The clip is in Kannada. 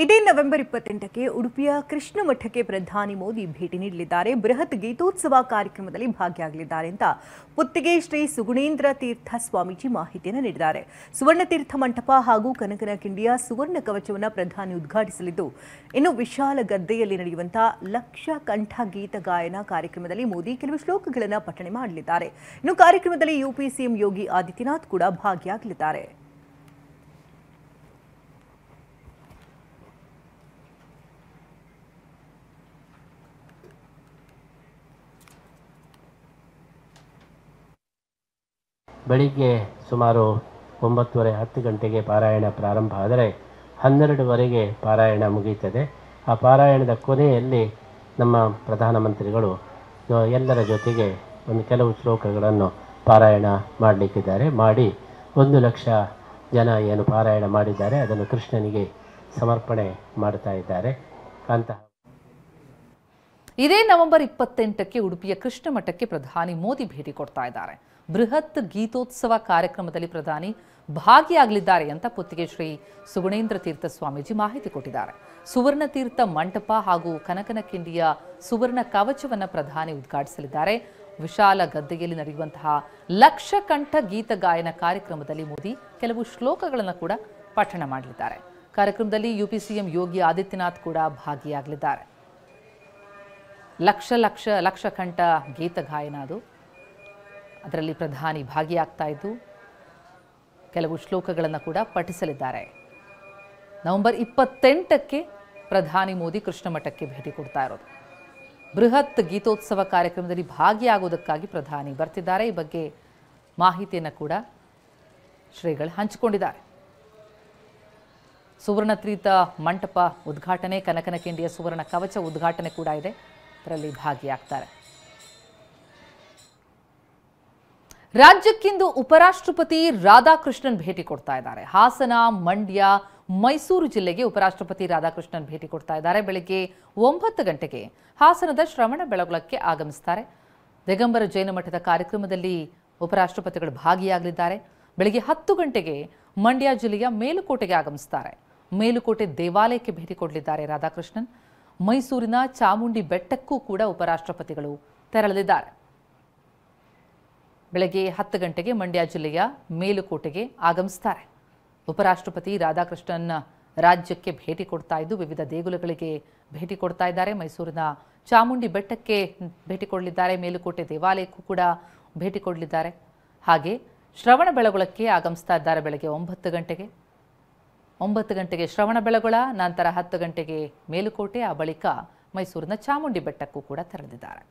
ಇದೇ ನವೆಂಬರ್ 28ಕ್ಕೆ ಉಡುಪಿಯ ಕೃಷ್ಣ ಮಠಕ್ಕೆ ಪ್ರಧಾನಿ ಮೋದಿ ಭೇಟಿ ನೀಡಲಿದ್ದಾರೆ. ಬೃಹತ್ ಗೀತೋತ್ಸವ ಕಾರ್ಯಕ್ರಮದಲ್ಲಿ ಭಾಗಿಯಾಗಲಿದ್ದಾರೆ ಅಂತ ಪುತ್ತಿಗೆ ಶ್ರೀ ಸುಗುಣೇಂದ್ರ ತೀರ್ಥ ಸ್ವಾಮೀಜಿ ಮಾಹಿತಿಯನ್ನು ನೀಡಿದ್ದಾರೆ. ಸುವರ್ಣ ತೀರ್ಥ ಮಂಟಪ ಹಾಗೂ ಕನಕನ ಕಿಂಡಿಯ ಸುವರ್ಣ ಕವಚವನ್ನು ಪ್ರಧಾನಿ ಉದ್ಘಾಟಿಸಲಿದ್ದು, ಇನ್ನು ವಿಶಾಲ ಗದ್ದೆಯಲ್ಲಿ ನಡೆಯುವಂತಹ ಲಕ್ಷ ಕಂಠ ಗೀತ ಗಾಯನ ಕಾರ್ಯಕ್ರಮದಲ್ಲಿ ಮೋದಿ ಕೆಲವು ಶ್ಲೋಕಗಳನ್ನು ಪಠಣೆ ಮಾಡಲಿದ್ದಾರೆ. ಇನ್ನು ಕಾರ್ಯಕ್ರಮದಲ್ಲಿ ಯುಪಿ ಸಿಎಂ ಯೋಗಿ ಆದಿತ್ಯನಾಥ್ ಕೂಡ ಭಾಗಿಯಾಗಲಿದ್ದಾರೆ. ಬೆಳಿಗ್ಗೆ ಸುಮಾರು 9:30-10 ಗಂಟೆಗೆ ಪಾರಾಯಣ ಪ್ರಾರಂಭ ಆದರೆ 12ವರೆಗೆ ಪಾರಾಯಣ ಮುಗಿಯುತ್ತದೆ. ಆ ಪಾರಾಯಣದ ಕೊನೆಯಲ್ಲಿ ನಮ್ಮ ಪ್ರಧಾನಮಂತ್ರಿಗಳು ಎಲ್ಲರ ಜೊತೆಗೆ ಕೆಲವು ಶ್ಲೋಕಗಳನ್ನು ಪಾರಾಯಣ ಮಾಡಲಿಕ್ಕಿದ್ದಾರೆ. ಮಾಡಿ 1 ಲಕ್ಷ ಜನ ಏನು ಪಾರಾಯಣ ಮಾಡಿದ್ದಾರೆ ಅದನ್ನು ಕೃಷ್ಣನಿಗೆ ಸಮರ್ಪಣೆ ಮಾಡ್ತಾ ಇದ್ದಾರೆ ಅಂತ. ಇದೇ ನವೆಂಬರ್ 28ಕ್ಕೆ ಉಡುಪಿಯ ಕೃಷ್ಣ ಮಠಕ್ಕೆ ಪ್ರಧಾನಿ ಮೋದಿ ಭೇಟಿ ಕೊಡ್ತಾ ಇದ್ದಾರೆ. ಬೃಹತ್ ಗೀತೋತ್ಸವ ಕಾರ್ಯಕ್ರಮದಲ್ಲಿ ಪ್ರಧಾನಿ ಭಾಗಿಯಾಗಲಿದ್ದಾರೆ ಅಂತ ಪುತ್ತಿಗೆ ಶ್ರೀ ಸುಗುಣೇಂದ್ರ ತೀರ್ಥ ಸ್ವಾಮೀಜಿ ಮಾಹಿತಿ ಕೊಟ್ಟಿದ್ದಾರೆ. ಸುವರ್ಣ ತೀರ್ಥ ಮಂಟಪ ಹಾಗೂ ಕನಕನ ಕಿಂಡಿಯ ಸುವರ್ಣ ಕವಚವನ್ನು ಪ್ರಧಾನಿ ಉದ್ಘಾಟಿಸಲಿದ್ದಾರೆ. ವಿಶಾಲ ಗದ್ದೆಯಲ್ಲಿ ನಡೆಯುವಂತಹ ಲಕ್ಷ ಕಂಠ ಗೀತ ಗಾಯನ ಕಾರ್ಯಕ್ರಮದಲ್ಲಿ ಮೋದಿ ಕೆಲವು ಶ್ಲೋಕಗಳನ್ನು ಕೂಡ ಪಠಣ ಮಾಡಲಿದ್ದಾರೆ. ಕಾರ್ಯಕ್ರಮದಲ್ಲಿ ಯುಪಿ ಸಿಎಂ ಯೋಗಿ ಆದಿತ್ಯನಾಥ್ ಕೂಡ ಭಾಗಿಯಾಗಲಿದ್ದಾರೆ. ಲಕ್ಷ ಕಂಠ ಗೀತ ಗಾಯನ ಅದು. ಅದರಲ್ಲಿ ಪ್ರಧಾನಿ ಭಾಗಿಯಾಗ್ತಾ ಇದ್ದು ಕೆಲವು ಶ್ಲೋಕಗಳನ್ನು ಕೂಡ ಪಠಿಸಲಿದ್ದಾರೆ. ನವೆಂಬರ್ 28ಕ್ಕೆ ಪ್ರಧಾನಿ ಮೋದಿ ಕೃಷ್ಣ ಮಠಕ್ಕೆ ಭೇಟಿ ಕೊಡ್ತಾ ಇರೋದು. ಬೃಹತ್ ಗೀತೋತ್ಸವ ಕಾರ್ಯಕ್ರಮದಲ್ಲಿ ಭಾಗಿಯಾಗುವುದಕ್ಕಾಗಿ ಪ್ರಧಾನಿ ಬರ್ತಿದ್ದಾರೆ. ಈ ಬಗ್ಗೆ ಮಾಹಿತಿಯನ್ನು ಕೂಡ ಶ್ರೀಗಳು ಹಂಚಿಕೊಂಡಿದ್ದಾರೆ. ಸುವರ್ಣ ತೀರ್ಥ ಮಂಟಪ ಉದ್ಘಾಟನೆ, ಕನಕನ ಕಿಂಡಿಯ ಸುವರ್ಣ ಕವಚ ಉದ್ಘಾಟನೆ ಕೂಡ ಇದೆ. ಅದರಲ್ಲಿ ಭಾಗಿಯಾಗ್ತಾರೆ. ರಾಜ್ಯಕ್ಕಿಂದು ಉಪರಾಷ್ಟ್ರಪತಿ ರಾಧಾಕೃಷ್ಣನ್ ಭೇಟಿ ಕೊಡ್ತಾ ಇದ್ದಾರೆ. ಹಾಸನ, ಮಂಡ್ಯ, ಮೈಸೂರು ಜಿಲ್ಲೆಗೆ ಉಪರಾಷ್ಟ್ರಪತಿ ರಾಧಾಕೃಷ್ಣನ್ ಭೇಟಿ ಕೊಡ್ತಾ ಇದ್ದಾರೆ. ಬೆಳಗ್ಗೆ 9 ಗಂಟೆಗೆ ಹಾಸನದ ಶ್ರವಣ ಬೆಳಗೊಳಕ್ಕೆ ಆಗಮಿಸುತ್ತಾರೆ. ದಿಗಂಬರ ಜೈನ ಮಠದ ಕಾರ್ಯಕ್ರಮದಲ್ಲಿ ಉಪರಾಷ್ಟ್ರಪತಿಗಳು ಭಾಗಿಯಾಗಲಿದ್ದಾರೆ. ಬೆಳಗ್ಗೆ 10 ಗಂಟೆಗೆ ಮಂಡ್ಯ ಜಿಲ್ಲೆಯ ಮೇಲುಕೋಟೆಗೆ ಆಗಮಿಸುತ್ತಾರೆ. ಮೇಲುಕೋಟೆ ದೇವಾಲಯಕ್ಕೆ ಭೇಟಿ ಕೊಡಲಿದ್ದಾರೆ ರಾಧಾಕೃಷ್ಣನ್. ಮೈಸೂರಿನ ಚಾಮುಂಡಿ ಬೆಟ್ಟಕ್ಕೂ ಕೂಡ ಉಪರಾಷ್ಟ್ರಪತಿಗಳು ತೆರಳಲಿದ್ದಾರೆ. ಬೆಳಗ್ಗೆ 10 ಗಂಟೆಗೆ ಮಂಡ್ಯ ಜಿಲ್ಲೆಯ ಮೇಲುಕೋಟೆಗೆ ಆಗಮಿಸುತ್ತಾರೆ. ಉಪರಾಷ್ಟ್ರಪತಿ ರಾಧಾಕೃಷ್ಣನ್ ರಾಜ್ಯಕ್ಕೆ ಭೇಟಿ ಕೊಡ್ತಾ ಇದ್ದು ವಿವಿಧ ದೇಗುಲಗಳಿಗೆ ಭೇಟಿ ಕೊಡ್ತಾ ಇದ್ದಾರೆ. ಮೈಸೂರಿನ ಚಾಮುಂಡಿ ಬೆಟ್ಟಕ್ಕೆ ಭೇಟಿ ಕೊಡಲಿದ್ದಾರೆ. ಮೇಲುಕೋಟೆ ದೇವಾಲಯಕ್ಕೂ ಕೂಡ ಭೇಟಿ ಕೊಡಲಿದ್ದಾರೆ. ಹಾಗೆ ಶ್ರವಣ ಬೆಳಗೊಳಕ್ಕೆ ಆಗಮಿಸ್ತಾ ಇದ್ದಾರೆ. ಬೆಳಗ್ಗೆ 9 ಗಂಟೆಗೆ ಶ್ರವಣ ಬೆಳಗೊಳ, ನಂತರ 10 ಗಂಟೆಗೆ ಮೇಲುಕೋಟೆ, ಆ ಬಳಿಕ ಮೈಸೂರಿನ ಚಾಮುಂಡಿ ಬೆಟ್ಟಕ್ಕೂ ಕೂಡ ತೆರಳಿದ್ದಾರೆ.